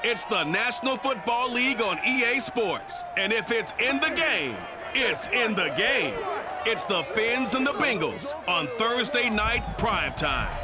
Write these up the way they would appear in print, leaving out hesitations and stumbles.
It's the National Football League on EA Sports. And if it's in the game, it's in the game. It's the Fins and the Bengals on Thursday night primetime.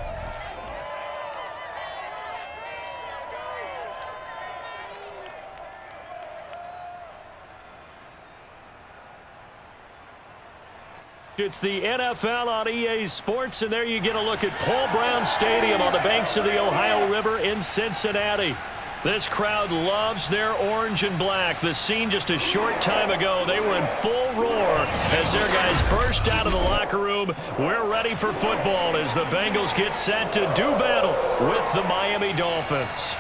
It's the NFL on EA Sports, and there you get a look at Paul Brown Stadium on the banks of the Ohio River in Cincinnati. This crowd loves their orange and black. The scene just a short time ago, they were in full roar as their guys burst out of the locker room. We're ready for football as the Bengals get set to do battle with the Miami Dolphins.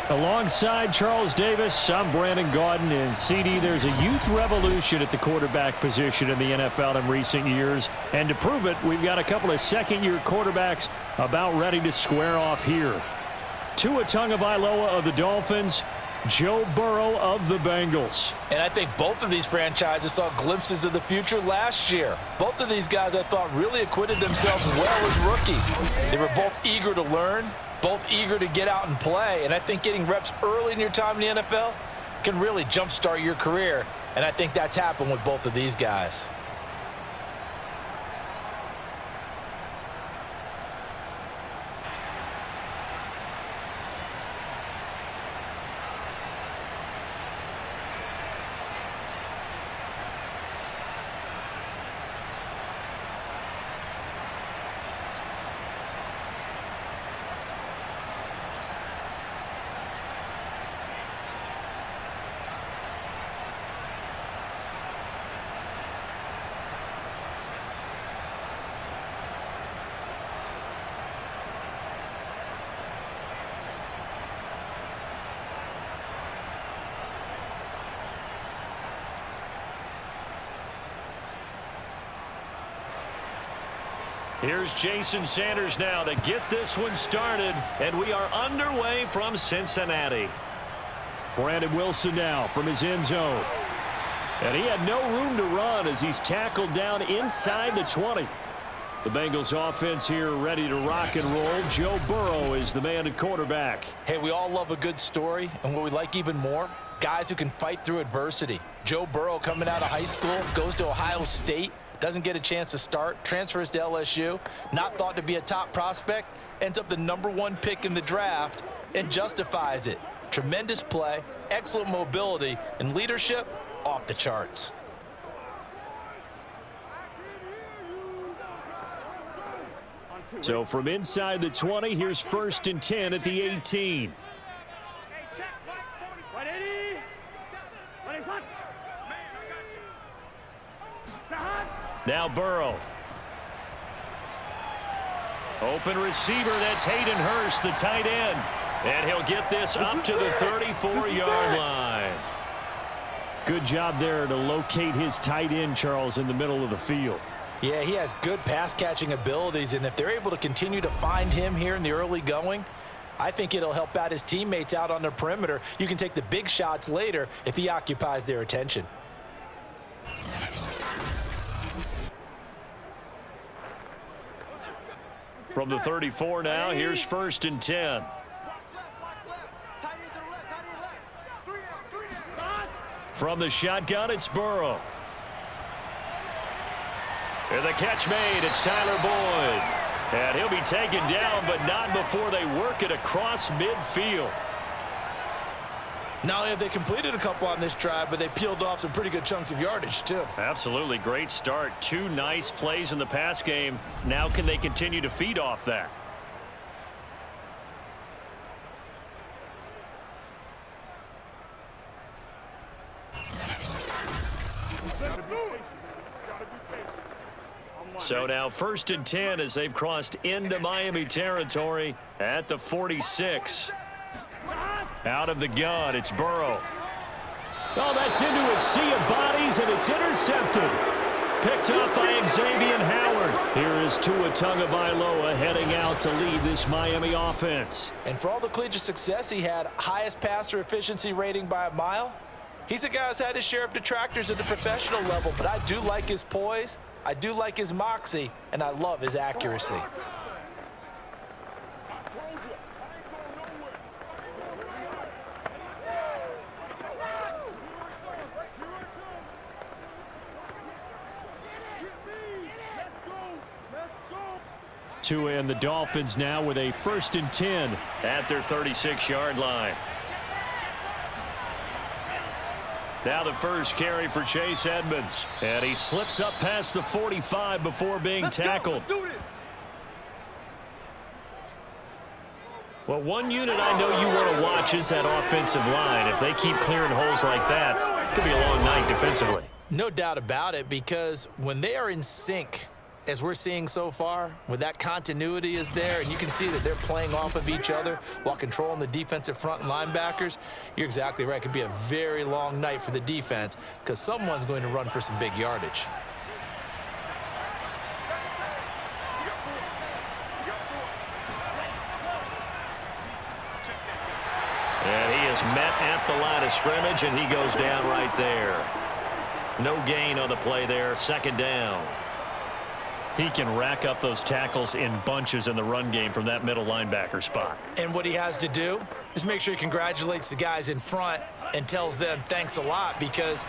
Alongside Charles Davis, I'm Brandon Gaudin, and CD, there's a youth revolution at the quarterback position in the NFL in recent years, and to prove it, we've got a couple of second-year quarterbacks about ready to square off here. Tua Tagovailoa of the Dolphins, Joe Burrow of the Bengals. And I think both of these franchises saw glimpses of the future last year. Both of these guys, I thought, really acquitted themselves well as rookies. They were both eager to learn, both eager to get out and play, and I think getting reps early in your time in the NFL can really jumpstart your career, and I think that's happened with both of these guys. Here's Jason Sanders now to get this one started, and we are underway from Cincinnati. Brandon Wilson now from his end zone. And he had no room to run as he's tackled down inside the 20. The Bengals offense here ready to rock and roll. Joe Burrow is the man at quarterback. Hey, we all love a good story, and what we like even more, guys who can fight through adversity. Joe Burrow coming out of high school, goes to Ohio State, doesn't get a chance to start, transfers to LSU, not thought to be a top prospect, ends up the #1 pick in the draft, and justifies it. Tremendous play, excellent mobility, and leadership off the charts. So from inside the 20, here's 1st and 10 at the 18. Now Burrow. Open receiver, that's Hayden Hurst, the tight end. And he'll get this up to the 34-yard line. Good job there to locate his tight end, Charles, in the middle of the field. Yeah, he has good pass-catching abilities, and if they're able to continue to find him here in the early going, I think it'll help out his teammates out on the perimeter. You can take the big shots later if he occupies their attention. From the 34 now, here's 1st and 10. From the shotgun, it's Burrow. And the catch made, it's Tyler Boyd. And he'll be taken down, but not before they work it across midfield. Not only have they completed a couple on this drive, but they peeled off some pretty good chunks of yardage, too. Absolutely great start. 2 nice plays in the pass game. Now can they continue to feed off that? So now 1st and 10 as they've crossed into Miami territory at the 46. Out of the gun, it's Burrow. Oh, that's into a sea of bodies, and it's intercepted. Picked up by Xavier Howard. Here is Tua Tagovailoa heading out to lead this Miami offense. And for all the collegiate success he had, highest passer efficiency rating by a mile, he's a guy who's had his share of detractors at the professional level, but I do like his poise, I do like his moxie, and I love his accuracy. Tua and the Dolphins now with a 1st and 10 at their 36-yard line. Now the first carry for Chase Edmonds. And he slips up past the 45 before being tackled. Well, one unit I know you want to watch is that offensive line. If they keep clearing holes like that, it could be a long night defensively. No doubt about it, because when they are in sync, as we're seeing so far, when that continuity is there and you can see that they're playing off of each other while controlling the defensive front and linebackers, you're exactly right. It could be a very long night for the defense because someone's going to run for some big yardage. And he is met at the line of scrimmage, and he goes down right there. No gain on the play there, 2nd down. He can rack up those tackles in bunches in the run game from that middle linebacker spot. And what he has to do is make sure he congratulates the guys in front and tells them thanks a lot, because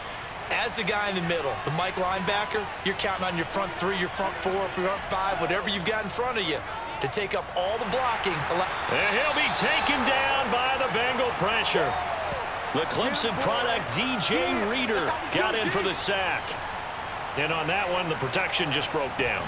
as the guy in the middle, the Mike linebacker, you're counting on your front 3, your front 4, your front 5, whatever you've got in front of you to take up all the blocking. And he'll be taken down by the Bengal pressure. The Clemson product, DJ Reader, got in for the sack. And on that one, the protection just broke down.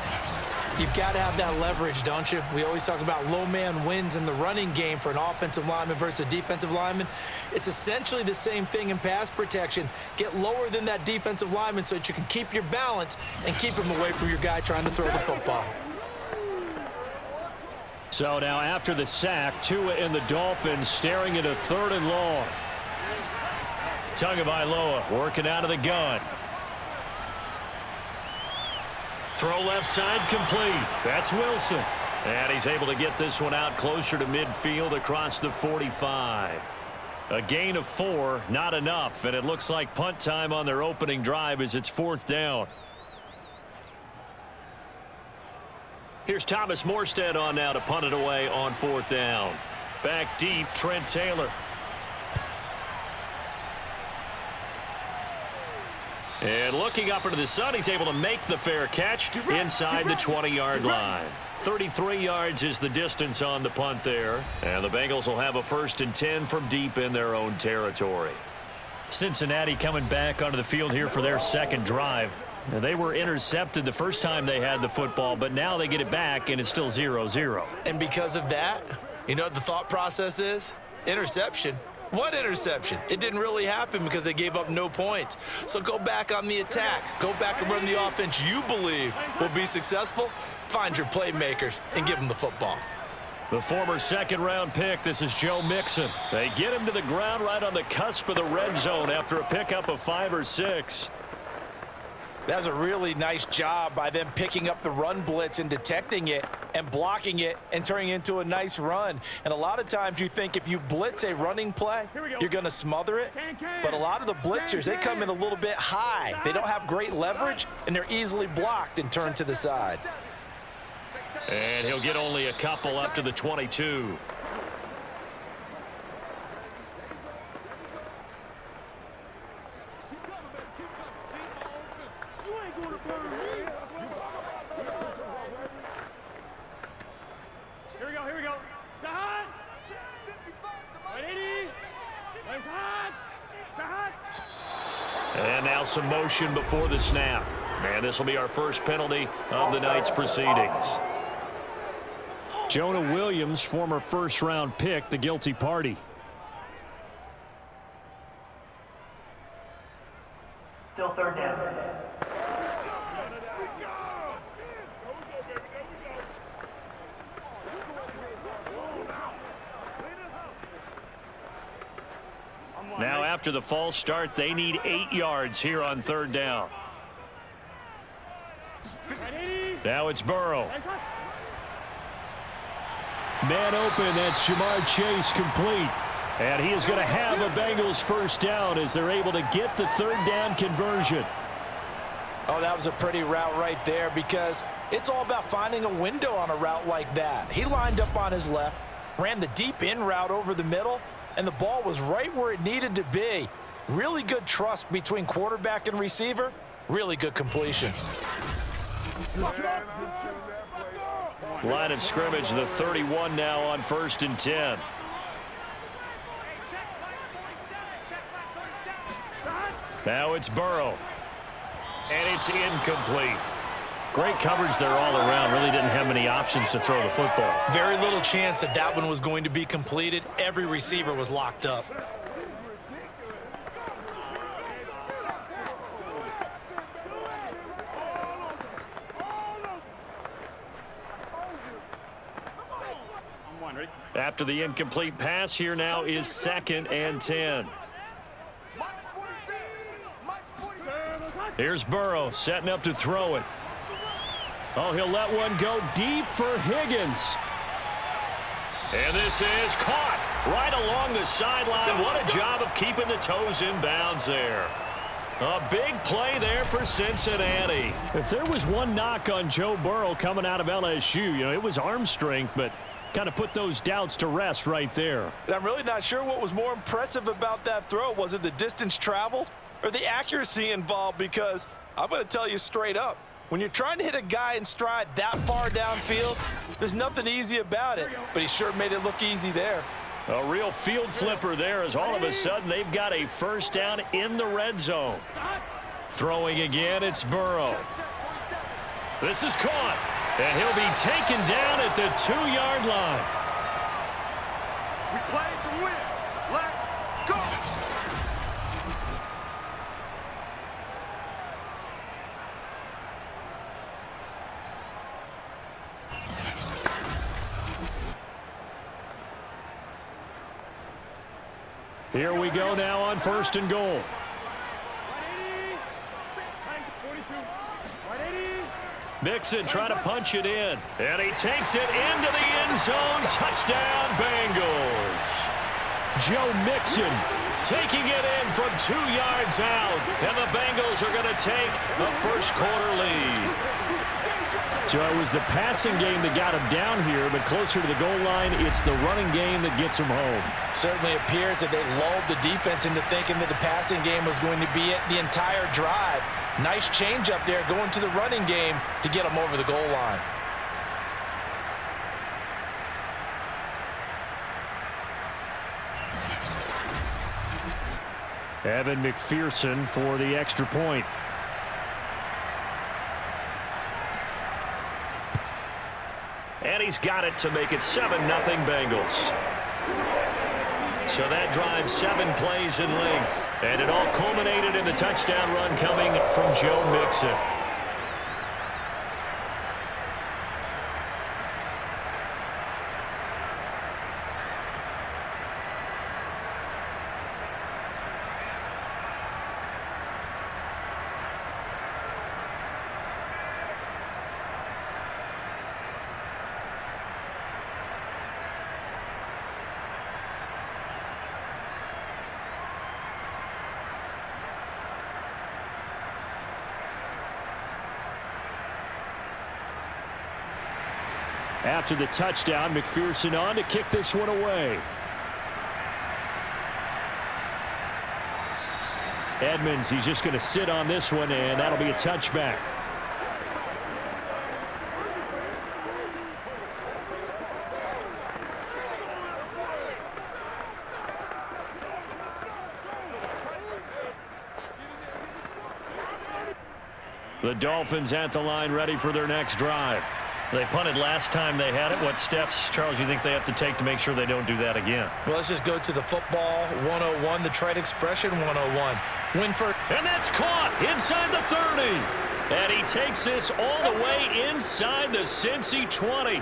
You've got to have that leverage, don't you? We always talk about low man wins in the running game for an offensive lineman versus a defensive lineman. It's essentially the same thing in pass protection. Get lower than that defensive lineman so that you can keep your balance and keep him away from your guy trying to throw the football. So now after the sack, Tua and the Dolphins staring at a 3rd and long. Tagovailoa working out of the gun. Throw left side complete. That's Wilson. And he's able to get this one out closer to midfield across the 45. A gain of 4, not enough. And it looks like punt time on their opening drive as it's 4th down. Here's Thomas Morstead on now to punt it away on 4th down. Back deep, Trent Taylor. And looking up into the sun, he's able to make the fair catch inside the 20-yard line. 33 yards is the distance on the punt there. And the Bengals will have a 1st and 10 from deep in their own territory. Cincinnati coming back onto the field here for their 2nd drive. Now, they were intercepted the first time they had the football, but now they get it back, and it's still 0-0. And because of that, you know what the thought process is? Interception. What interception? It didn't really happen because they gave up no points. So go back on the attack. Go back and run the offense you believe will be successful. Find your playmakers and give them the football. The former 2nd-round pick, this is Joe Mixon. They get him to the ground right on the cusp of the red zone after a pickup of 5 or 6. That's a really nice job by them picking up the run blitz and detecting it and blocking it and turning it into a nice run. And a lot of times you think if you blitz a running play, you're going to smother it. But a lot of the blitzers, they come in a little bit high. They don't have great leverage, and they're easily blocked and turned to the side. And he'll get only a couple up to the 22. Here we go. Hot. And now some motion before the snap. And this will be our first penalty of the night's proceedings. Jonah Williams, former 1st-round pick, the guilty party. Still 3rd down. Now after the false start, they need 8 yards here on 3rd down. Now it's Burrow. Man open, that's Jamar Chase complete. And he is going to have a Bengals 1st down as they're able to get the 3rd down conversion. Oh, that was a pretty route right there, because it's all about finding a window on a route like that. He lined up on his left, ran the deep in route over the middle, and the ball was right where it needed to be. Really good trust between quarterback and receiver. Really good completion. Line of scrimmage, the 31 now on 1st and 10. Now it's Burrow. And it's incomplete. Great coverage there all around. Really didn't have many options to throw the football. Very little chance that that one was going to be completed. Every receiver was locked up. After the incomplete pass, here now is 2nd and 10. Here's Burrow setting up to throw it. Oh, he'll let one go deep for Higgins. And this is caught right along the sideline. What a job of keeping the toes in bounds there. A big play there for Cincinnati. If there was one knock on Joe Burrow coming out of LSU, it was arm strength, but kind of put those doubts to rest right there. And I'm really not sure what was more impressive about that throw. Was it the distance travel or the accuracy involved? Because I'm going to tell you straight up, when you're trying to hit a guy in stride that far downfield, there's nothing easy about it. But he sure made it look easy there. A real field flipper there as all of a sudden they've got a first down in the red zone. Throwing again, it's Burrow. This is caught. And he'll be taken down at the 2-yard line. We play to win. Let's go. Here we go now on 1st and goal. Mixon trying to punch it in. And he takes it into the end zone. Touchdown, Bengals. Joe Mixon taking it in from 2 yards out. And the Bengals are going to take a first-quarter lead. So it was the passing game that got him down here, but closer to the goal line, it's the running game that gets him home. Certainly appears that they lulled the defense into thinking that the passing game was going to be it the entire drive. Nice change up there going to the running game to get him over the goal line. Evan McPherson for the extra point. And he's got it to make it 7-0 Bengals. So that drives 7 plays in length. And it all culminated in the touchdown run coming from Joe Mixon. After the touchdown, McPherson on to kick this one away. Edmonds, he's just going to sit on this one, and that'll be a touchback. The Dolphins at the line, ready for their next drive. They punted last time they had it. What steps, Charles, you think they have to take to make sure they don't do that again? Well, let's just go to the football 101, the trade expression 101. Winford. And that's caught inside the 30. And he takes this all the way inside the Cincy 20.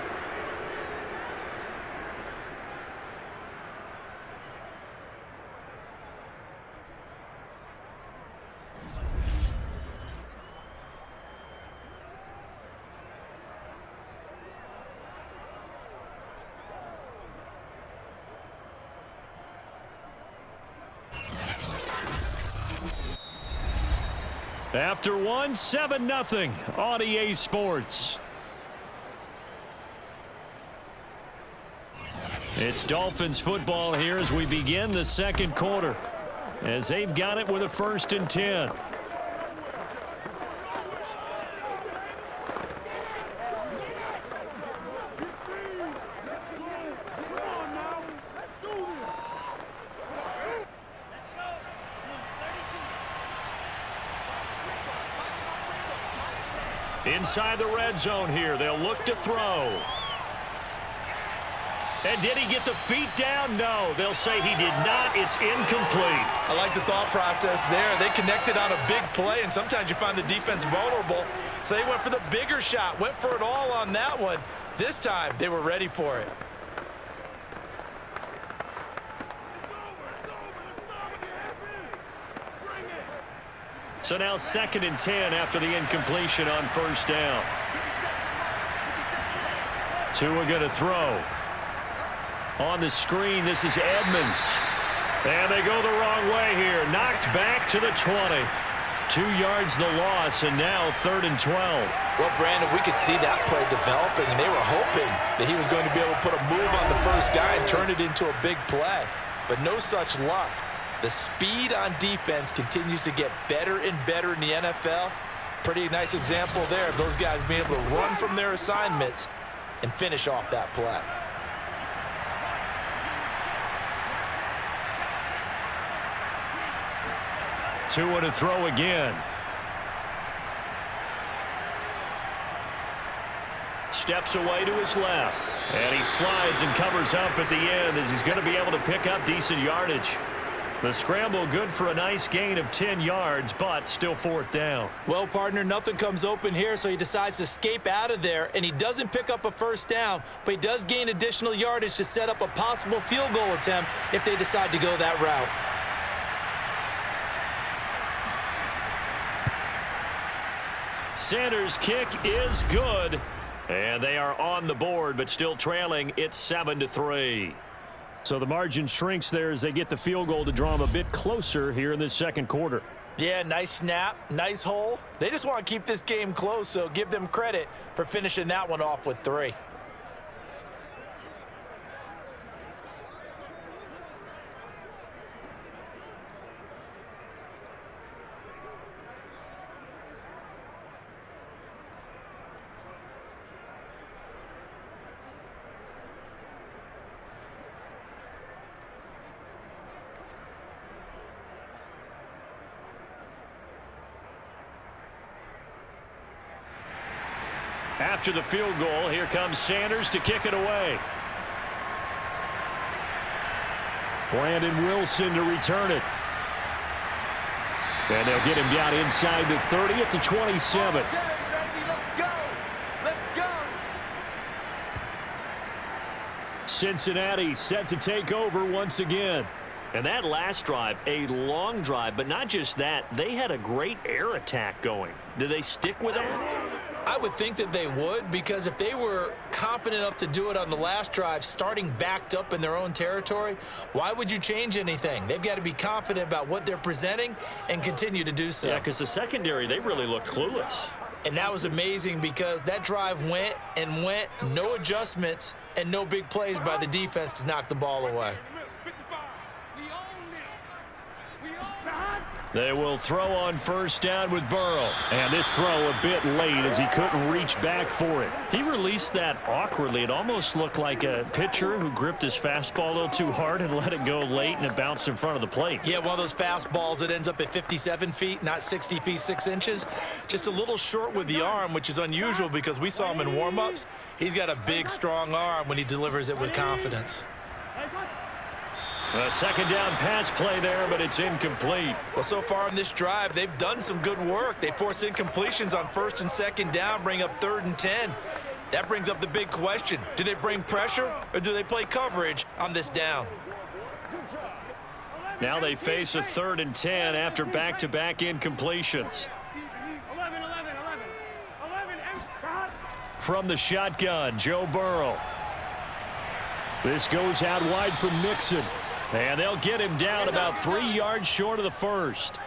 After one, 7-0 on EA Sports. It's Dolphins football here as we begin the second quarter, as they've got it with a 1st and 10. Inside the red zone here. They'll look to throw. And did he get the feet down? No. They'll say he did not. It's incomplete. I like the thought process there. They connected on a big play, and sometimes you find the defense vulnerable. So they went for the bigger shot, went for it all on that one. This time, they were ready for it. So now 2nd and 10 after the incompletion on first down. Tua going to throw. On the screen, this is Edmonds. And they go the wrong way here. Knocked back to the 20. 2 yards the loss, and now 3rd and 12. Well, Brandon, we could see that play developing, and they were hoping that he was going to be able to put a move on the first guy and turn it into a big play. But no such luck. The speed on defense continues to get better and better in the NFL. Pretty nice example there of those guys being able to run from their assignments and finish off that play. Tua to throw again. Steps away to his left. And he slides and covers up at the end as he's going to be able to pick up decent yardage. The scramble good for a nice gain of 10 yards, but still 4th down. Well, partner, nothing comes open here, so he decides to escape out of there, and he doesn't pick up a first down, but he does gain additional yardage to set up a possible field goal attempt if they decide to go that route. Sanders' kick is good, and they are on the board, but still trailing. It's 7-3. So the margin shrinks there as they get the field goal to draw them a bit closer here in this 2nd quarter. Yeah, nice snap, nice hole. They just want to keep this game close, so give them credit for finishing that one off with 3. After the field goal, here comes Sanders to kick it away. Brandon Wilson to return it. And they'll get him down inside the 30 at the 27. Let's go. Let's go. Cincinnati set to take over once again. And that last drive, a long drive, but not just that, they had a great air attack going. Do they stick with that? I would think that they would, because if they were confident enough to do it on the last drive, starting backed up in their own territory, why would you change anything? They've got to be confident about what they're presenting and continue to do so. Yeah, because the secondary, they really looked clueless. And that was amazing because that drive went and went, no adjustments and no big plays by the defense to knock the ball away. They will throw on first down with Burrow. And this throw a bit late as he couldn't reach back for it. He released that awkwardly. It almost looked like a pitcher who gripped his fastball a little too hard and let it go late, and it bounced in front of the plate. Yeah, one of those fastballs that ends up at 57 feet, not 60 feet, 6 inches. Just a little short with the arm, which is unusual because we saw him in warm-ups. He's got a big, strong arm when he delivers it with confidence. A second down pass play there, but it's incomplete. Well, so far in this drive, they've done some good work. They force incompletions on 1st and 2nd down, bring up 3rd and 10. That brings up the big question. Do they bring pressure or do they play coverage on this down? Now they face a 3rd and 10 after back-to-back incompletions. From the shotgun, Joe Burrow. This goes out wide for Mixon. And they'll get him down about 3 yards short of the first.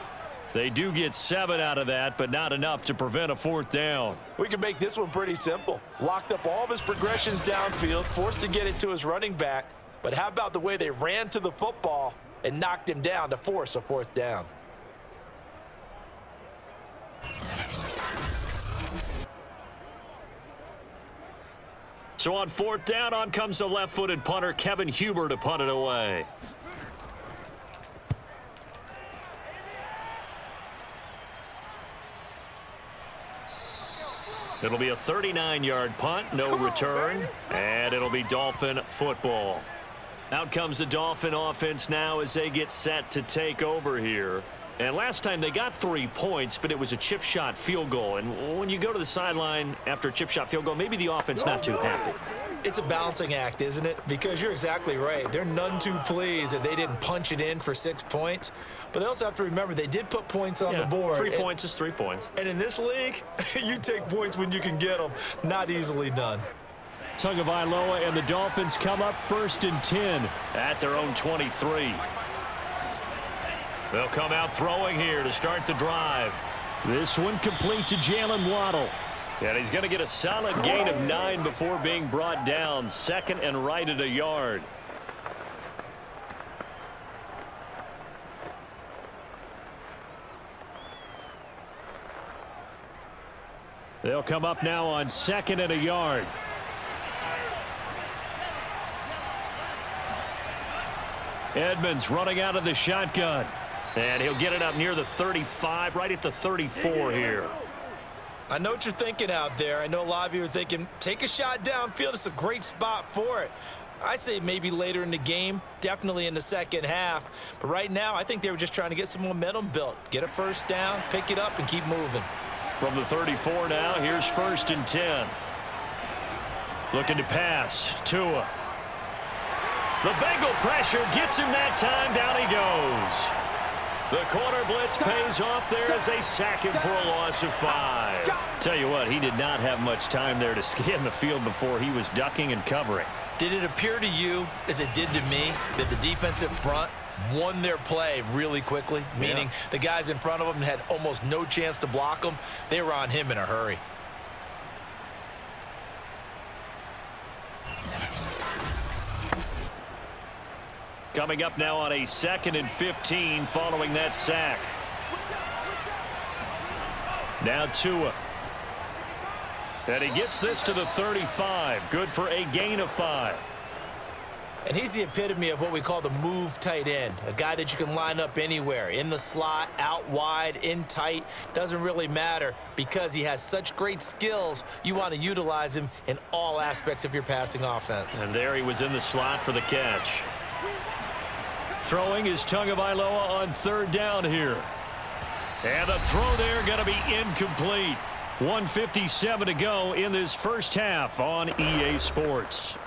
They do get 7 out of that, but not enough to prevent a 4th down. We can make this one pretty simple. Locked up all of his progressions downfield, forced to get it to his running back. But how about the way they ran to the football and knocked him down to force a 4th down? So on 4th down, on comes the left-footed punter, Kevin Huber, to punt it away. It'll be a 39-yard punt, no return, and it'll be Dolphin football. Out comes the Dolphin offense now as they get set to take over here. And last time they got 3 points, but it was a chip shot field goal. And when you go to the sideline after a chip shot field goal, maybe the offense not too happy. It's a balancing act, isn't it? Because you're exactly right. They're none too pleased that they didn't punch it in for 6 points. But they also have to remember they did put points on the board. 3 points is 3 points. And in this league, you take points when you can get them. Not easily done. Tagovailoa and the Dolphins come up 1st and 10 at their own 23. They'll come out throwing here to start the drive. This one complete to Jalen Waddle. And he's going to get a solid gain of 9 before being brought down. 2nd and right at a yard. They'll come up now on 2nd and a yard. Edmonds running out of the shotgun. And he'll get it up near the 35, right at the 34 here. I know what you're thinking out there. I know a lot of you are thinking, take a shot downfield. It's a great spot for it. I'd say maybe later in the game, definitely in the second half. But right now, I think they were just trying to get some momentum built. Get a first down, pick it up, and keep moving. From the 34 now, here's 1st and 10. Looking to pass. Tua. The Bengal pressure gets him that time. Down he goes. The corner blitz pays off there as they sack him for a loss of 5. Tell you what, he did not have much time there to scan the field before he was ducking and covering. Did it appear to you, as it did to me, that the defensive front won their play really quickly? Meaning the guys in front of them had almost no chance to block them. They were on him in a hurry. Coming up now on a 2nd and 15 following that sack. Now Tua. And he gets this to the 35. Good for a gain of 5. And he's the epitome of what we call the move tight end. A guy that you can line up anywhere. In the slot, out wide, in tight. Doesn't really matter because he has such great skills. You want to utilize him in all aspects of your passing offense. And there he was in the slot for the catch. Throwing is Tagovailoa on 3rd down here. And the throw there going to be incomplete. 1:57 to go in this first half on EA Sports.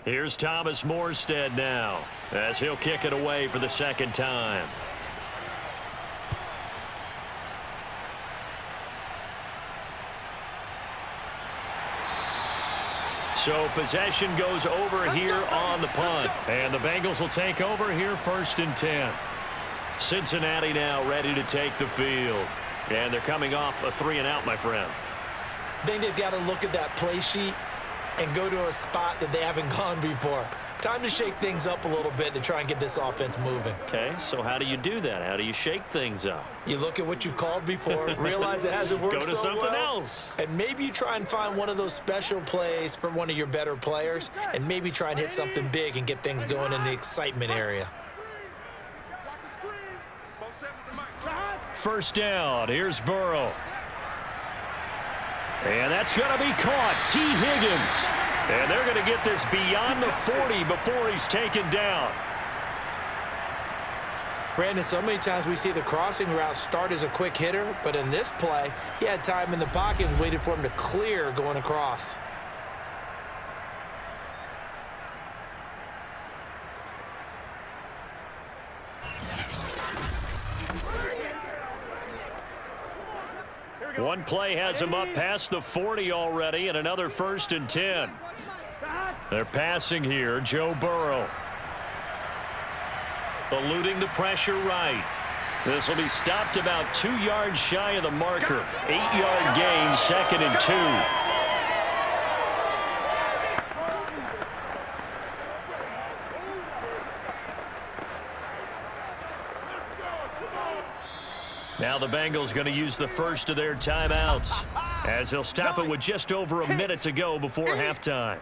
Here's Thomas Morstead now as he'll kick it away for the 2nd time. So possession goes over here on the punt. And the Bengals will take over here 1st and 10. Cincinnati now ready to take the field. And they're coming off a 3-and-out, my friend. I think they've got to look at that play sheet and go to a spot that they haven't gone before. Time to shake things up a little bit to try and get this offense moving. Okay, so how do you do that? How do you shake things up? You look at what you've called before, realize it hasn't worked so well. Go to something else. And maybe you try and find one of those special plays for one of your better players, and maybe try and hit something big and get things going in the excitement area. 1st down. Here's Burrow. And that's going to be caught. T. Higgins. And they're going to get this beyond the 40 before he's taken down. Brandon, so many times we see the crossing route start as a quick hitter, but in this play, he had time in the pocket and waited for him to clear going across. One play has him up past the 40 already, and another 1st and 10. They're passing here. Joe Burrow. Eluding the pressure right. This will be stopped about 2 yards shy of the marker. 8-yard gain, 2nd and 2. Now the Bengals going to use the first of their timeouts as they'll stop it with just over a minute to go before halftime.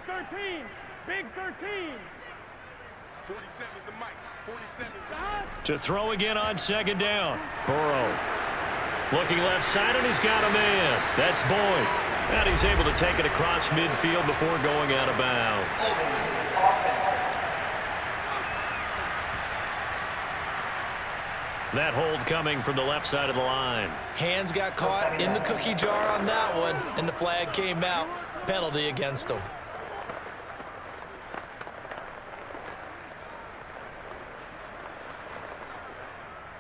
13. Big 13. 47 is the mic. 47 is the... To throw again on second down. Burrow looking left side, and he's got a man. That's Boyd. And he's able to take it across midfield before going out of bounds. That hold coming from the left side of the line. Hands got caught in the cookie jar on that one, and the flag came out. Penalty against him.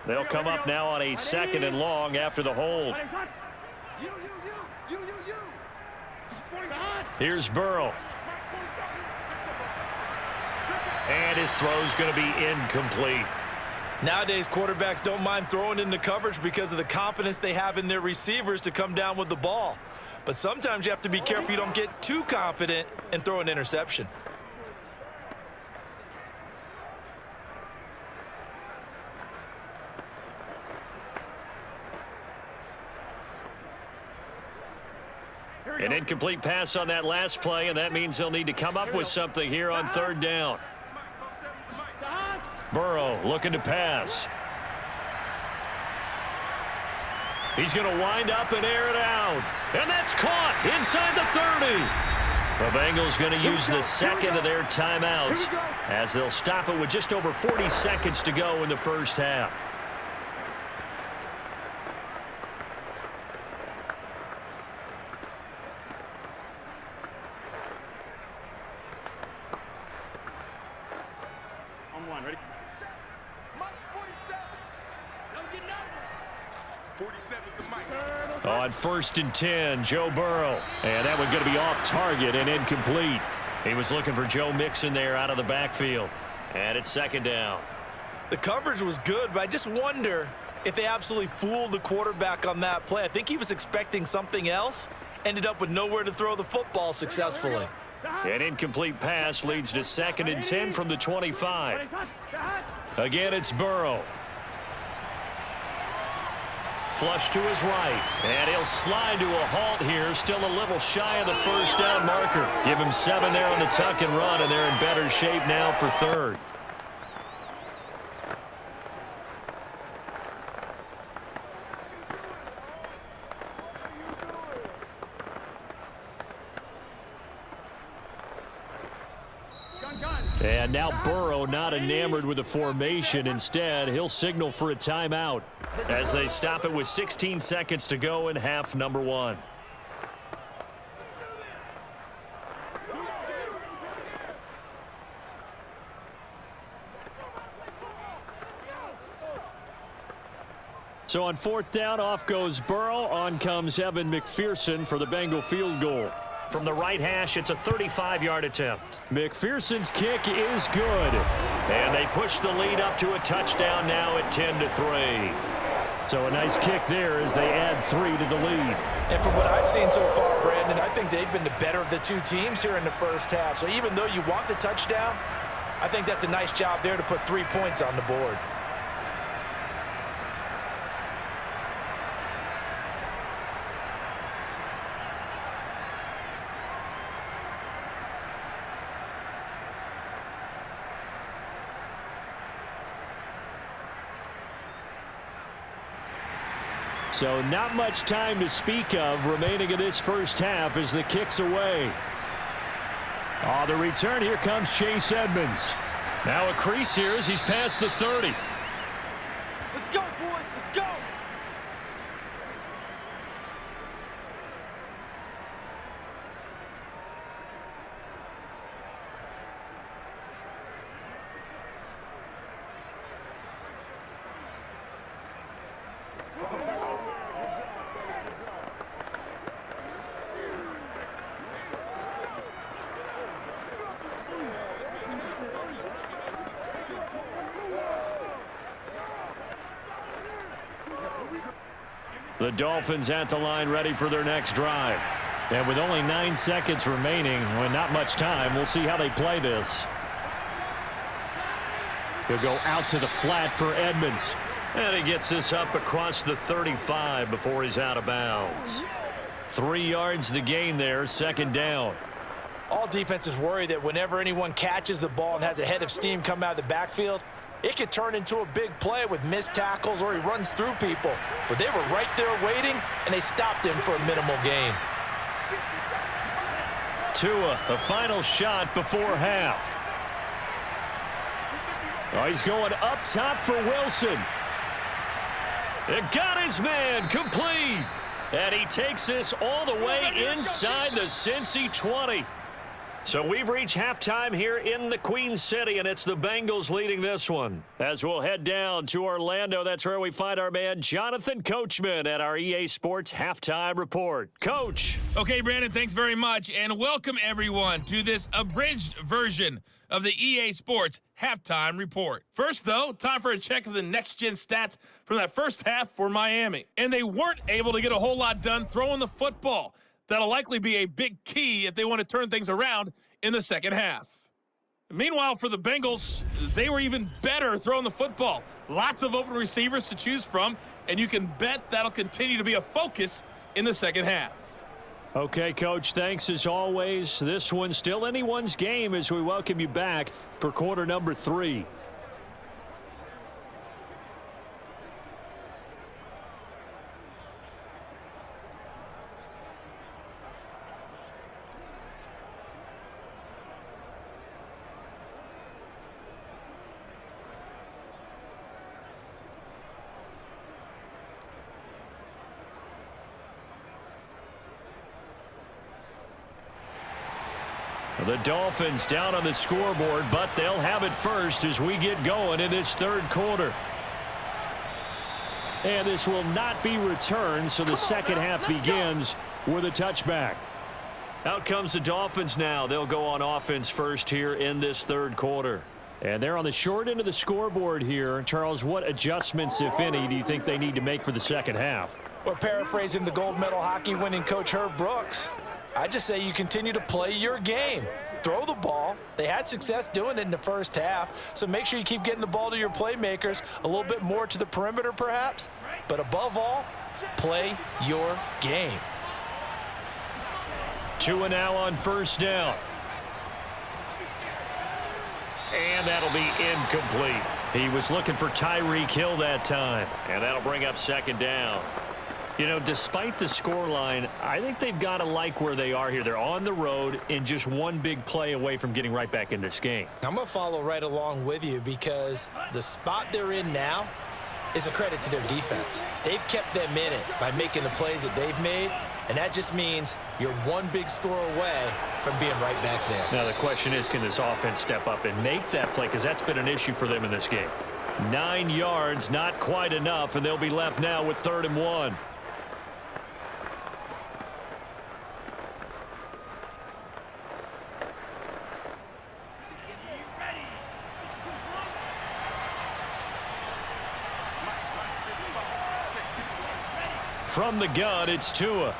They'll come up now on a second and long after the hold. Here's Burrow. And his throw's going to be incomplete. Nowadays, quarterbacks don't mind throwing into coverage because of the confidence they have in their receivers to come down with the ball. But sometimes you have to be careful you don't get too confident and throw an interception. An incomplete pass on that last play, and that means they'll need to come up with something here on third down. Burrow looking to pass. He's going to wind up and air it out. And that's caught inside the 30. The Bengals going to use the second of their timeouts as they'll stop it with just over 40 seconds to go in the first half. On 1st and 10, Joe Burrow. And that one going to be off target and incomplete. He was looking for Joe Mixon there out of the backfield. And it's second down. The coverage was good, but I just wonder if they absolutely fooled the quarterback on that play. I think he was expecting something else. Ended up with nowhere to throw the football successfully. An incomplete pass leads to 2nd and 10 from the 25. Again, it's Burrow. Flush to his right, and he'll slide to a halt here, still a little shy of the first down marker. Give him 7 there on the tuck and run, and they're in better shape now for third. And now Burrow not enamored with the formation. Instead, he'll signal for a timeout as they stop it with 16 seconds to go in half number 1. So on 4th down, off goes Burrow. On comes Evan McPherson for the Bengal field goal. From the right hash, it's a 35-yard attempt. McPherson's kick is good. And they push the lead up to a touchdown now at 10-3. So a nice kick there as they add 3 to the lead. And from what I've seen so far, Brandon, I think they've been the better of the two teams here in the first half. So even though you want the touchdown, I think that's a nice job there to put 3 points on the board. So not much time to speak of remaining in this first half as the kick's away. The return, here comes Chase Edmonds. Now a crease here as he's past the 30. Let's go, boys. Let's go. The Dolphins at the line ready for their next drive. And with only 9 seconds remaining, well, not much time, we'll see how they play this. He'll go out to the flat for Edmonds. And he gets this up across the 35 before he's out of bounds. 3 yards the gain there, second down. All defenses worry that whenever anyone catches the ball and has a head of steam come out of the backfield, it could turn into a big play with missed tackles or he runs through people. But they were right there waiting, and they stopped him for a minimal gain. Tua, the final shot before half. Oh, he's going up top for Wilson. It got his man complete. And he takes this all the way inside the Cincy 20. So we've reached halftime here in the Queen City, and it's the Bengals leading this one. As we'll head down to Orlando, that's where we find our man Jonathan Coachman at our EA Sports Halftime Report. Coach. Okay, Brandon, thanks very much, and welcome everyone to this abridged version of the EA Sports Halftime Report. First, though, time for a check of the next-gen stats from that first half for Miami. And they weren't able to get a whole lot done throwing the football. That'll likely be a big key if they want to turn things around in the second half. Meanwhile, for the Bengals, they were even better throwing the football. Lots of open receivers to choose from, and you can bet that'll continue to be a focus in the second half. Okay, Coach, thanks as always. This one's still anyone's game as we welcome you back for quarter number 3. The Dolphins down on the scoreboard, but they'll have it first as we get going in this third quarter. And this will not be returned, so the second half begins with a touchback. Out comes the Dolphins now. They'll go on offense first here in this third quarter. And they're on the short end of the scoreboard here. Charles, what adjustments, if any, do you think they need to make for the second half? Well, paraphrasing the gold medal hockey winning coach Herb Brooks, I just say you continue to play your game. Throw the ball. They had success doing it in the first half, so make sure you keep getting the ball to your playmakers, a little bit more to the perimeter perhaps, but above all, play your game. Tua now on first down. And that'll be incomplete. He was looking for Tyreek Hill that time, and that'll bring up second down. You know, despite the scoreline, I think they've got to like where they are here. They're on the road and just one big play away from getting right back in this game. I'm going to follow right along with you because the spot they're in now is a credit to their defense. They've kept them in it by making the plays that they've made, and that just means you're one big score away from being right back there. Now the question is, can this offense step up and make that play? Because that's been an issue for them in this game. 9 yards, not quite enough, and they'll be left now with 3rd and 1. From the gun, it's Tua.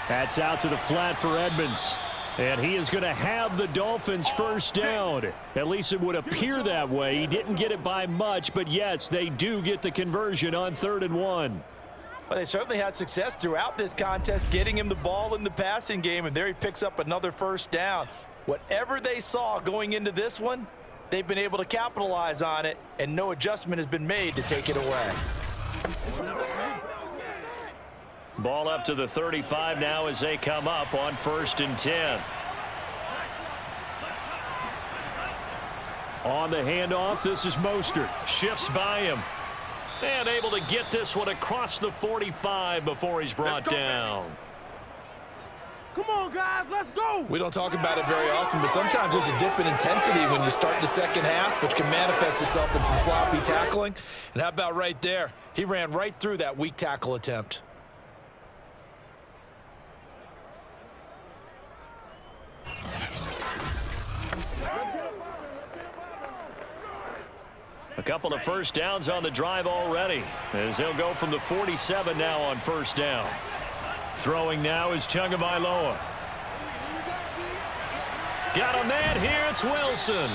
That's out to the flat for Edmonds. And he is going to have the Dolphins first down. At least it would appear that way. He didn't get it by much, but yes, they do get the conversion on 3rd and 1. Well, they certainly had success throughout this contest, getting him the ball in the passing game, and there he picks up another first down. Whatever they saw going into this one, they've been able to capitalize on it, and no adjustment has been made to take it away. Ball up to the 35 now as they come up on 1st and 10. On the handoff, this is Mostert. Shifts by him. And able to get this one across the 45 before he's brought down. Come on, guys, let's go. We don't talk about it very often, but sometimes there's a dip in intensity when you start the second half, which can manifest itself in some sloppy tackling. And how about right there? He ran right through that weak tackle attempt. A couple of first downs on the drive already, as they'll go from the 47 now on 1st down. Throwing now is Tagovailoa. Got a man here, it's Wilson.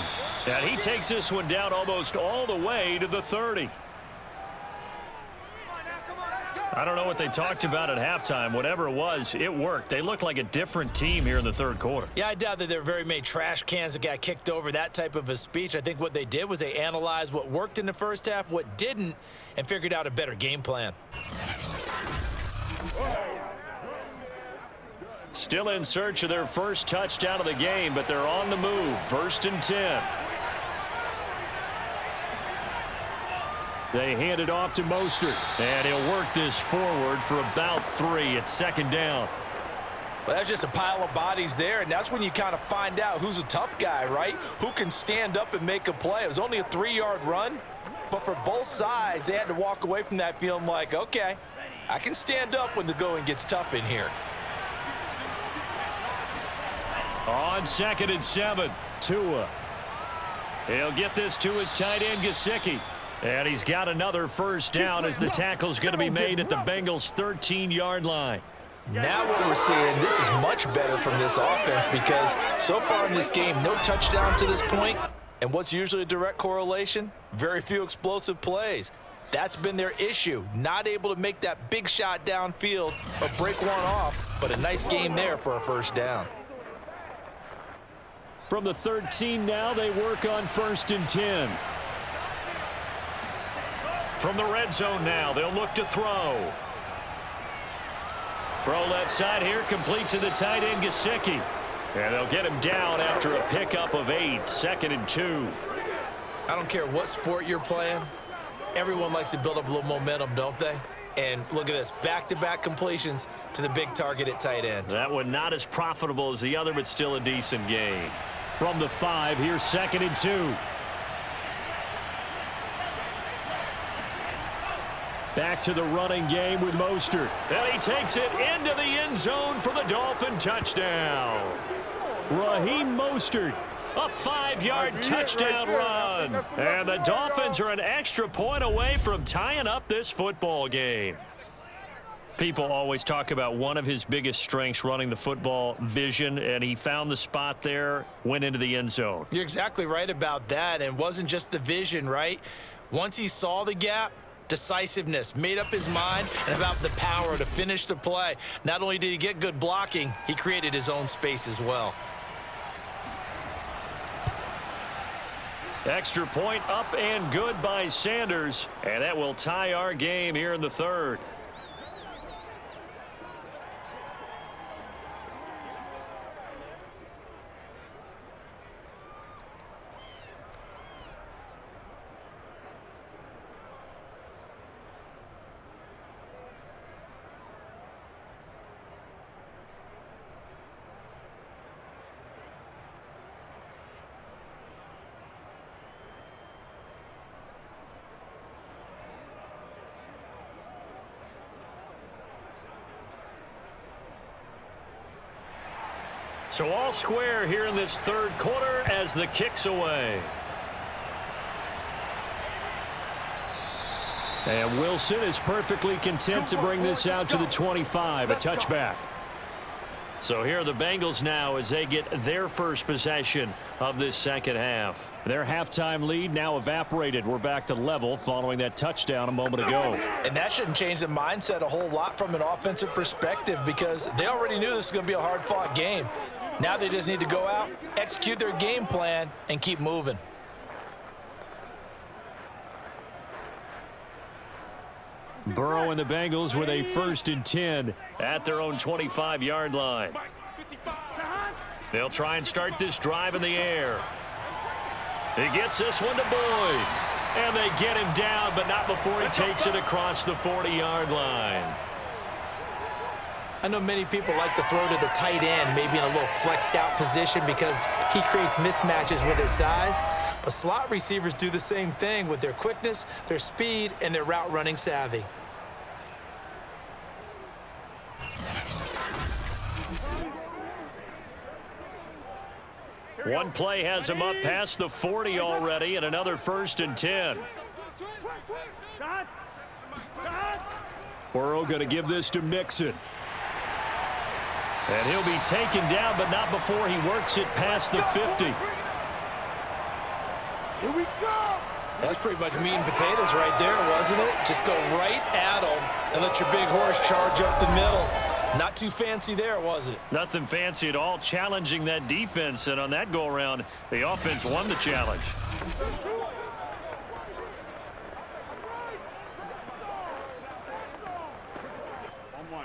And he takes this one down almost all the way to the 30. Come on, let's go. I don't know what they talked about at halftime. Whatever it was, it worked. They looked like a different team here in the third quarter. Yeah, I doubt that there were very many trash cans that got kicked over, that type of a speech. I think what they did was they analyzed what worked in the first half, what didn't, and figured out a better game plan. Still in search of their first touchdown of the game, but they're on the move. 1st and 10. They hand it off to Mostert, and he'll work this forward for about 3 at 2nd down. Well, that's just a pile of bodies there, and that's when you kind of find out who's a tough guy, right? Who can stand up and make a play. It was only a 3-yard run, but for both sides, they had to walk away from that feeling like, okay, I can stand up when the going gets tough in here. On 2nd and 7, Tua. He'll get this to his tight end, Gesicki. And he's got another first down as the tackle's going to be made at the Bengals' 13-yard line. Now what we're seeing, this is much better from this offense because so far in this game, no touchdown to this point. And what's usually a direct correlation? Very few explosive plays. That's been their issue. Not able to make that big shot downfield or break one off, but a nice game there for a first down. From the 13 now, they work on 1st and 10. From the red zone now, they'll look to throw. Throw left side here, complete to the tight end, Gesicki. And they'll get him down after a pickup of 8, 2nd and 2. I don't care what sport you're playing. Everyone likes to build up a little momentum, don't they? And look at this, back-to-back completions to the big target at tight end. That one not as profitable as the other, but still a decent gain. From the 5, here's 2nd and 2. Back to the running game with Mostert. And he takes it into the end zone for the Dolphin touchdown. Raheem Mostert, a 5-yard touchdown run. And the Dolphins are an extra point away from tying up this football game. People always talk about one of his biggest strengths running the football, vision, and he found the spot there, went into the end zone. You're exactly right about that, and it wasn't just the vision, right? Once he saw the gap, decisiveness, made up his mind, and about the power to finish the play. Not only did he get good blocking, he created his own space as well. Extra point up and good by Sanders, and that will tie our game here in the 3rd. So all square here in this 3rd quarter as the kick's away. And Wilson is perfectly content to bring this out to the 25, a touchback. So here are the Bengals now as they get their first possession of this 2nd half. Their halftime lead now evaporated. We're back to level following that touchdown a moment ago. And that shouldn't change the mindset a whole lot from an offensive perspective because they already knew this was going to be a hard-fought game. Now they just need to go out, execute their game plan, and keep moving. Burrow and the Bengals with a 1st and 10 at their own 25-yard line. They'll try and start this drive in the air. He gets this one to Boyd. And they get him down, but not before he takes it across the 40-yard line. I know many people like to throw to the tight end, maybe in a little flexed out position because he creates mismatches with his size. But slot receivers do the same thing with their quickness, their speed, and their route running savvy. One play has him up past the 40 already, and another 1st and 10. Burrow going to give this to Mixon. And he'll be taken down, but not before he works it past the 50. Here we go! That's pretty much meat and potatoes right there, wasn't it? Just go right at them and let your big horse charge up the middle. Not too fancy there, was it? Nothing fancy at all, challenging that defense, and on that go-around, the offense won the challenge.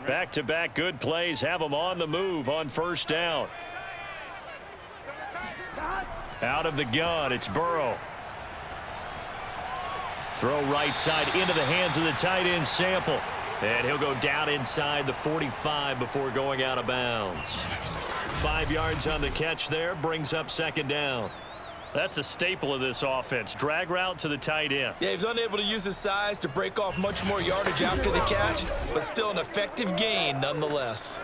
Back-to-back good plays have them on the move on first down. Out of the gun, it's Burrow. Throw right side into the hands of the tight end Sample. And he'll go down inside the 45 before going out of bounds. 5 yards on the catch there, brings up second down. That's a staple of this offense. Drag route to the tight end. Yeah, he's unable to use his size to break off much more yardage after the catch, but still an effective gain nonetheless.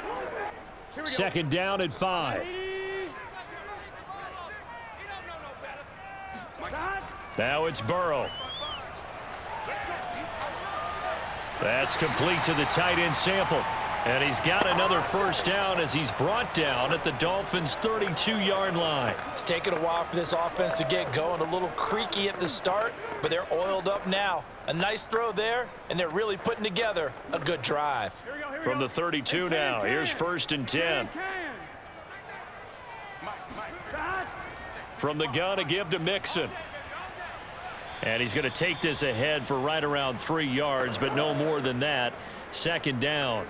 Second down at 5. Now it's Burrow. That's complete to the tight end Sample. And he's got another first down as he's brought down at the Dolphins' 32-yard line. It's taken a while for this offense to get going. A little creaky at the start, but they're oiled up now. A nice throw there, and they're really putting together a good drive. From the 32 now, here's first and 10. From the gun, a give to Mixon. And he's going to take this ahead for right around 3 yards, but no more than that. Second down.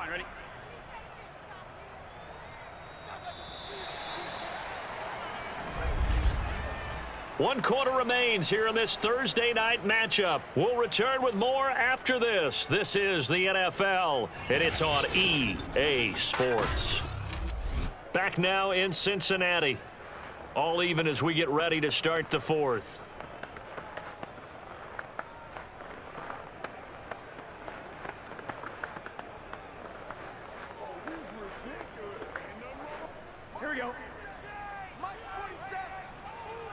Ready? One quarter remains here in this Thursday night matchup. We'll return with more after this. This is the NFL, and it's on EA Sports. Back now in Cincinnati. All even as we get ready to start the fourth. Here we go.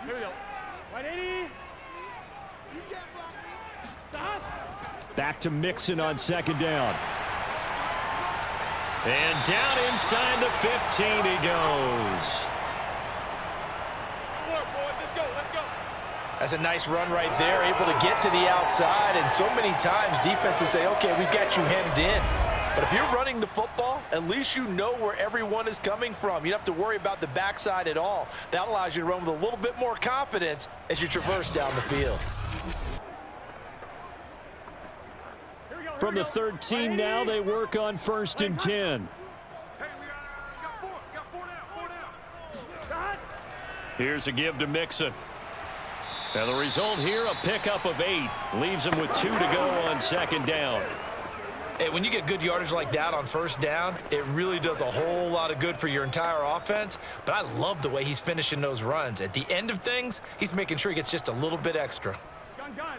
Here we go. 180. Back to Mixon on second down. And down inside the 15 he goes. That's a nice run right there, able to get to the outside. And so many times defenses say, okay, we've got you hemmed in. But if you're running the football, at least you know where everyone is coming from. You don't have to worry about the backside at all. That allows you to run with a little bit more confidence as you traverse down the field. From the 13 now, they work on first and 10. Hey, we got four. Got four down. Here's a give to Mixon. Now the result here, a pickup of 8. Leaves him with 2 to go on second down. Hey, when you get good yardage like that on first down, it really does a whole lot of good for your entire offense. But I love the way he's finishing those runs. At the end of things, he's making sure he gets just a little bit extra. Gun.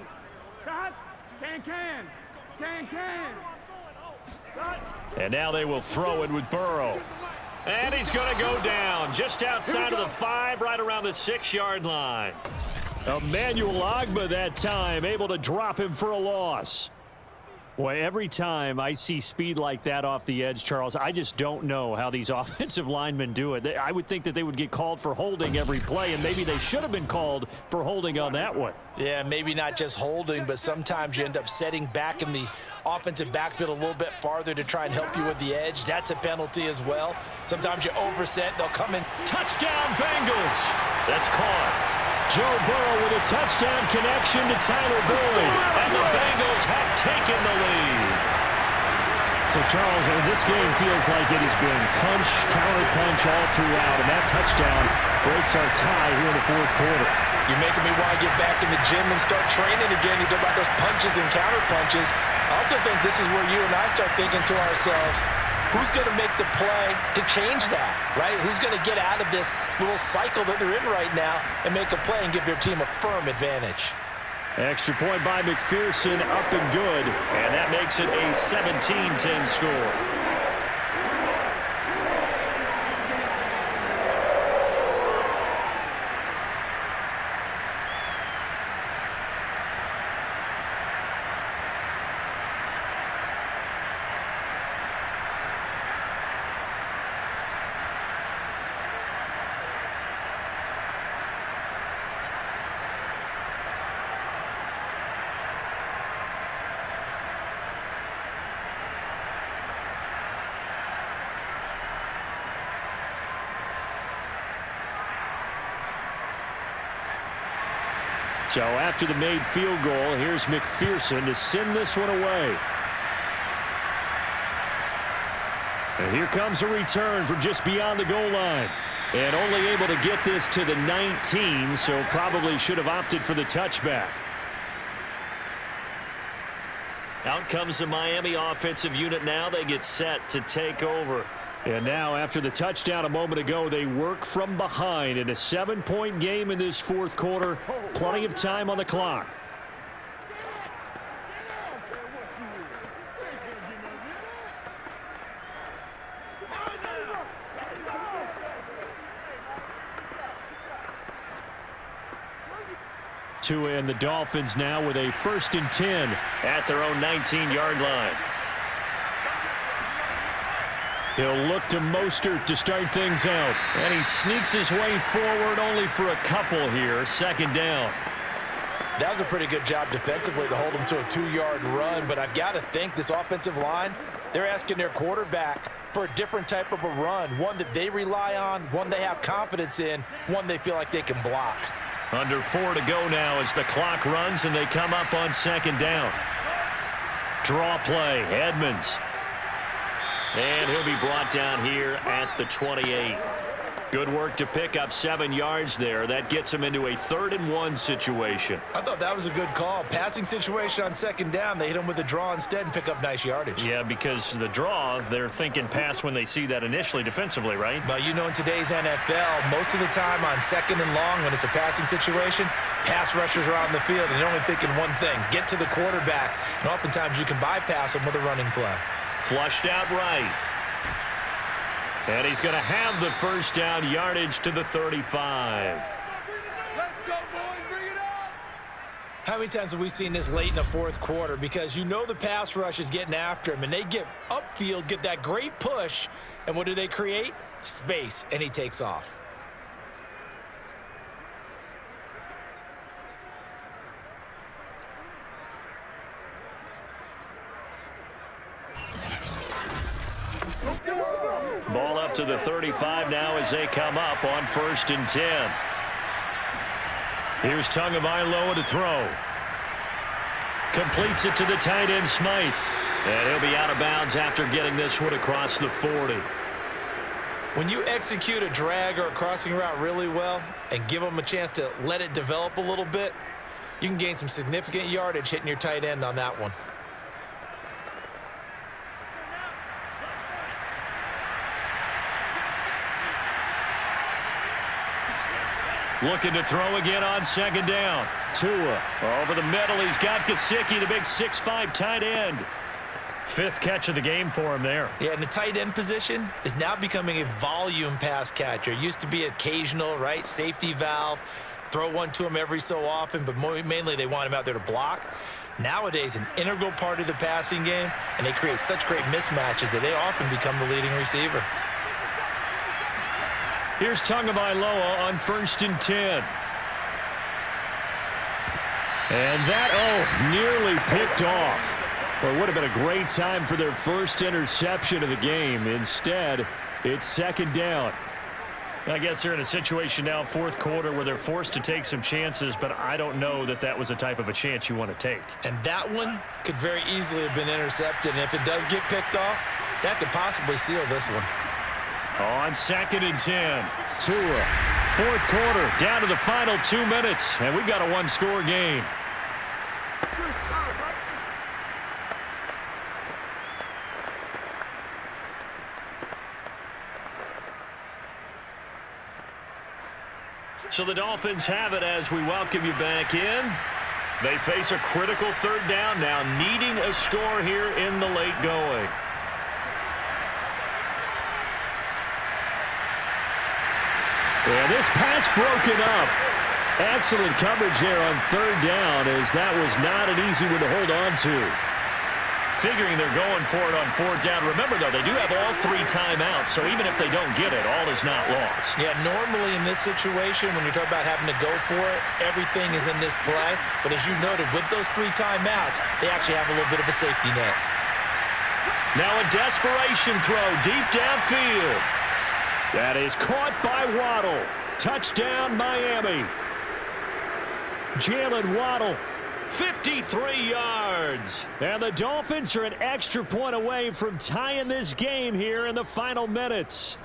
Cut. Can. Cut. And now they will throw it with Burrow. And he's going to go down just outside of the 5, right around the 6-yard line. Emmanuel Ogbah that time, able to drop him for a loss. Boy, every time I see speed like that off the edge, Charles, I just don't know how these offensive linemen do it. I would think that they would get called for holding every play, and maybe they should have been called for holding on that one. Yeah, maybe not just holding, but sometimes you end up setting back in the offensive backfield a little bit farther to try and help you with the edge. That's a penalty as well. Sometimes you overset, they'll come in. Touchdown, Bengals! That's caught. Joe Burrow with a touchdown connection to Tyler Boyd, and the Bengals have taken the lead. So, Charles, this game feels like it has been punch, counter-punch all throughout, and that touchdown breaks our tie here in the fourth quarter. You're making me want to get back in the gym and start training again. You talk about those punches and counter-punches. I also think this is where you and I start thinking to ourselves, who's going to make the play to change that, right? Who's going to get out of this little cycle that they're in right now and make a play and give their team a firm advantage? Extra point by McPherson, up and good, and that makes it a 17-10 score. So after the made field goal, here's McPherson to send this one away. And here comes a return from just beyond the goal line. And only able to get this to the 19, so probably should have opted for the touchback. Out comes the Miami offensive unit now. They get set to take over. And now, after the touchdown a moment ago, they work from behind in a 7-point game in this fourth quarter. Plenty of time on the clock. Tua and the Dolphins now with a 1st and 10 at their own 19-yard line. He'll look to Mostert to start things out. And he sneaks his way forward only for a couple here. 2nd down. That was a pretty good job defensively to hold him to a 2-yard run, but I've got to think this offensive line, they're asking their quarterback for a different type of a run, one that they rely on, one they have confidence in, one they feel like they can block. Under 4 to go now as the clock runs and they come up on 2nd down. Draw play, Edmonds. And he'll be brought down here at the 28. Good work to pick up 7 yards there. That gets him into a 3rd and 1 situation. I thought that was a good call. Passing situation on 2nd down. They hit him with the draw instead and pick up nice yardage. Yeah, because the draw, they're thinking pass when they see that initially defensively, right? But you know, in today's NFL, most of the time on 2nd and long, when it's a passing situation, pass rushers are out in the field and they're only thinking one thing, get to the quarterback. And oftentimes you can bypass them with a running play. Flushed out right. And he's going to have the 1st down, yardage to the 35. Let's go, boys. Bring it up. How many times have we seen this late in the fourth quarter? Because you know the pass rush is getting after him, and they get upfield, get that great push, and what do they create? Space, and he takes off. Ball up to the 35 now as they come up on 1st and 10. Here's Tagovailoa to throw. Completes it to the tight end, Smythe. And he'll be out of bounds after getting this one across the 40. When you execute a drag or a crossing route really well and give them a chance to let it develop a little bit, you can gain some significant yardage hitting your tight end on that one. Looking to throw again on 2nd down. Tua over the middle. He's got Gesicki, the big 6'5" tight end. 5th catch of the game for him there. Yeah, and the tight end position is now becoming a volume pass catcher. It used to be occasional, right? Safety valve. Throw one to him every so often, but mainly they want him out there to block. Nowadays, an integral part of the passing game, and they create such great mismatches that they often become the leading receiver. Here's Tagovailoa on 1st and 10. And that, nearly picked off. Well, it would have been a great time for their first interception of the game. Instead, it's 2nd down. I guess they're in a situation now, 4th quarter, where they're forced to take some chances, but I don't know that that was the type of a chance you want to take. And that one could very easily have been intercepted, and if it does get picked off, that could possibly seal this one. On 2nd and 10, Tua, 4th quarter, down to the final 2 minutes, and we've got a 1-score game. So the Dolphins have it as we welcome you back in. They face a critical 3rd down now, needing a score here in the late going. And this pass broken up. Excellent coverage there on 3rd down, as that was not an easy one to hold on to. Figuring they're going for it on 4th down. Remember, though, they do have all 3 timeouts, so even if they don't get it, all is not lost. Yeah, normally in this situation, when you're talking about having to go for it, everything is in this play. But as you noted, with those 3 timeouts, they actually have a little bit of a safety net. Now a desperation throw deep downfield. That is caught by Waddle. Touchdown, Miami. Jalen Waddle, 53 yards. And the Dolphins are an extra point away from tying this game here in the final minutes.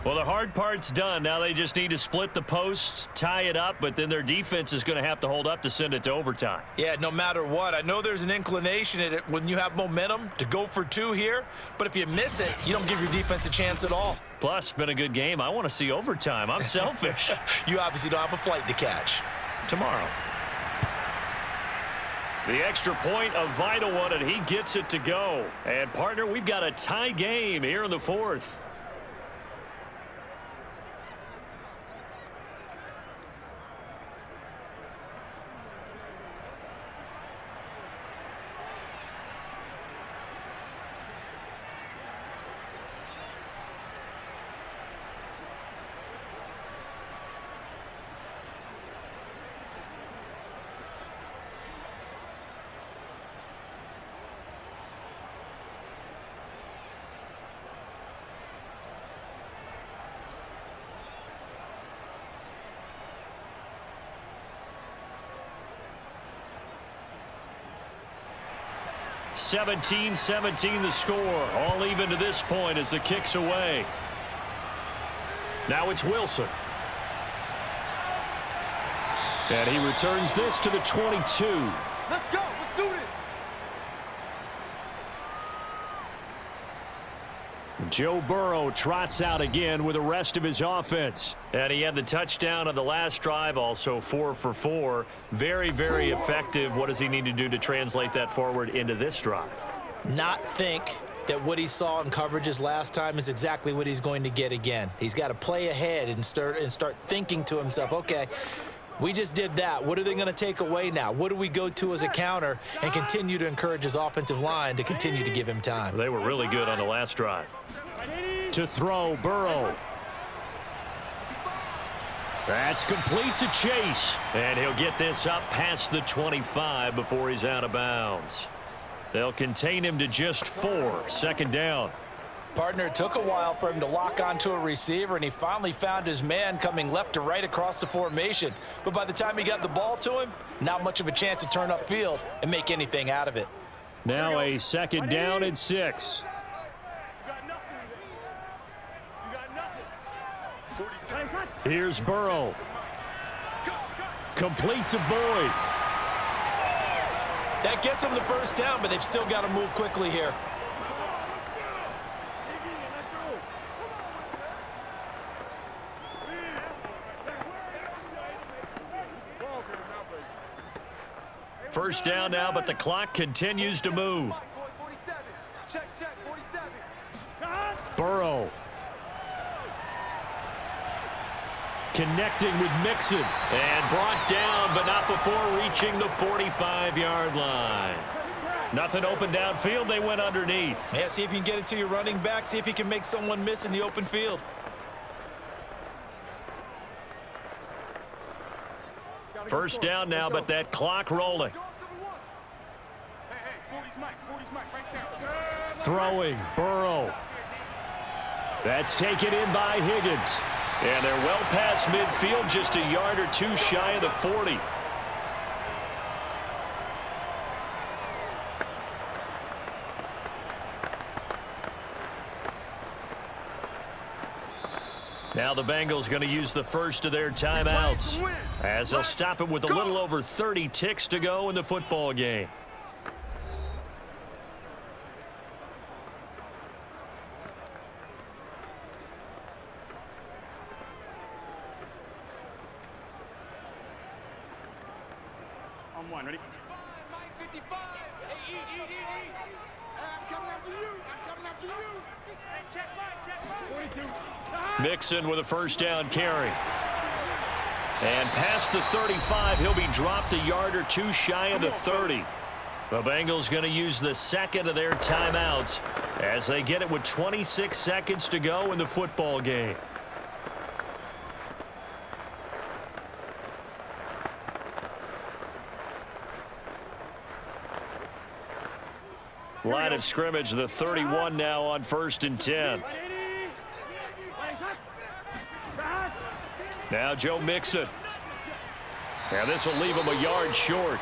Well, the hard part's done. Now they just need to split the posts, tie it up, but then their defense is going to have to hold up to send it to overtime. Yeah, no matter what. I know there's an inclination in it when you have momentum to go for two here, but if you miss it, you don't give your defense a chance at all. Plus, it's been a good game. I want to see overtime. I'm selfish. You obviously don't have a flight to catch. Tomorrow. The extra point, a vital one, and he gets it to go. And, partner, we've got a tie game here in the fourth. (17-17) the score. All even to this point as the kick's away. Now it's Wilson. And he returns this to the 22. Let's go. Let's do this. Joe Burrow trots out again with the rest of his offense. And he had the touchdown on the last drive, also 4 for 4. Very, very effective. What does he need to do to translate that forward into this drive? Not think that what he saw in coverages last time is exactly what he's going to get again. He's got to play ahead and start thinking to himself, okay, we just did that. What are they going to take away now? What do we go to as a counter? And continue to encourage his offensive line to continue to give him time. They were really good on the last drive. To throw, Burrow. That's complete to Chase. And he'll get this up past the 25 before he's out of bounds. They'll contain him to just 4. Second down. Partner, it took a while for him to lock onto a receiver, and he finally found his man coming left to right across the formation. But by the time he got the ball to him, not much of a chance to turn upfield and make anything out of it. Now a second down and 6. Here's Burrow. Complete to Boyd. That gets them the first down, but they've still got to move quickly here. First down now, but the clock continues to move. 47. Check, 47. Burrow. Connecting with Mixon. And brought down, but not before reaching the 45-yard line. Nothing open downfield. They went underneath. Yeah, see if you can get it to your running back. See if you can make someone miss in the open field. First down now, but that clock rolling. Throwing, Burrow. That's taken in by Higgins. And they're well past midfield, just a yard or two shy of the 40. Now the Bengals going to use the first of their timeouts, as they'll stop it with a little over 30 ticks to go in the football game. On one, ready? 55. Hey, eat. I'm coming after you. Check 42. Mixon with a first down carry. And past the 35, he'll be dropped a yard or two shy of the 30. The Bengals going to use the second of their timeouts as they get it with 26 seconds to go in the football game. Line of scrimmage, the 31 now on 1st and 10. Now Joe Mixon. And this will leave him a yard short.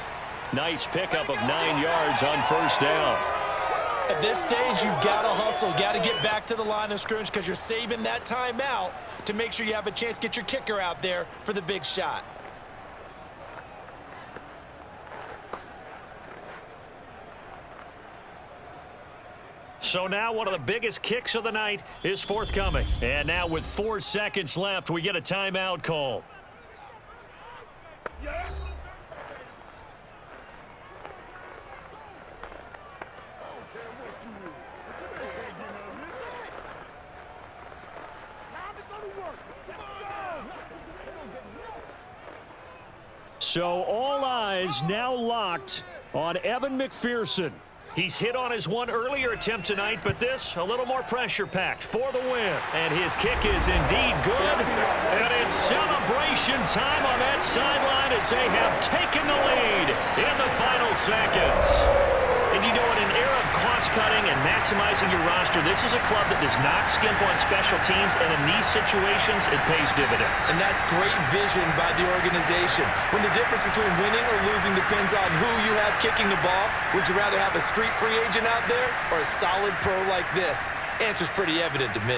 Nice pickup of 9 yards on first down. At this stage, you've got to hustle. Got to get back to the line of scrimmage because you're saving that timeout to make sure you have a chance to get your kicker out there for the big shot. So now one of the biggest kicks of the night is forthcoming. And now with 4 seconds left, we get a timeout call. So all eyes now locked on Evan McPherson. He's hit on his one earlier attempt tonight, but this a little more pressure-packed for the win. And his kick is indeed good. And it's celebration time on that sideline as they have taken the lead in the final seconds. And you know, in an era of cost-cutting and maximizing your roster, this is a club that does not skimp on special teams, and in these situations, it pays dividends. And that's great vision by the organization. When the difference between winning or losing depends on who you have kicking the ball, would you rather have a street free agent out there or a solid pro like this? Answer's pretty evident to me.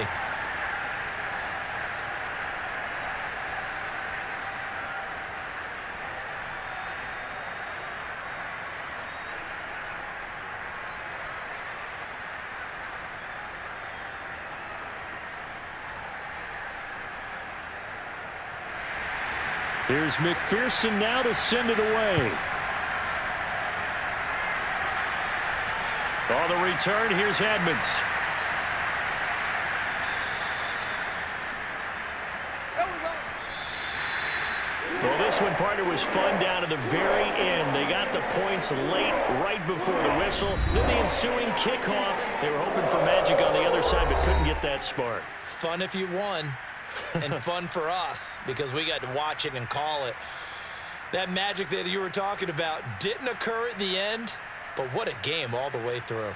Here's McPherson now to send it away. On the return, here's Edmonds. Well, this one, partner, was fun down to the very end. They got the points late, right before the whistle. Then the ensuing kickoff. They were hoping for magic on the other side, but couldn't get that spark. Fun if you won. And fun for us because we got to watch it and call it. That magic that you were talking about didn't occur at the end, but what a game all the way through.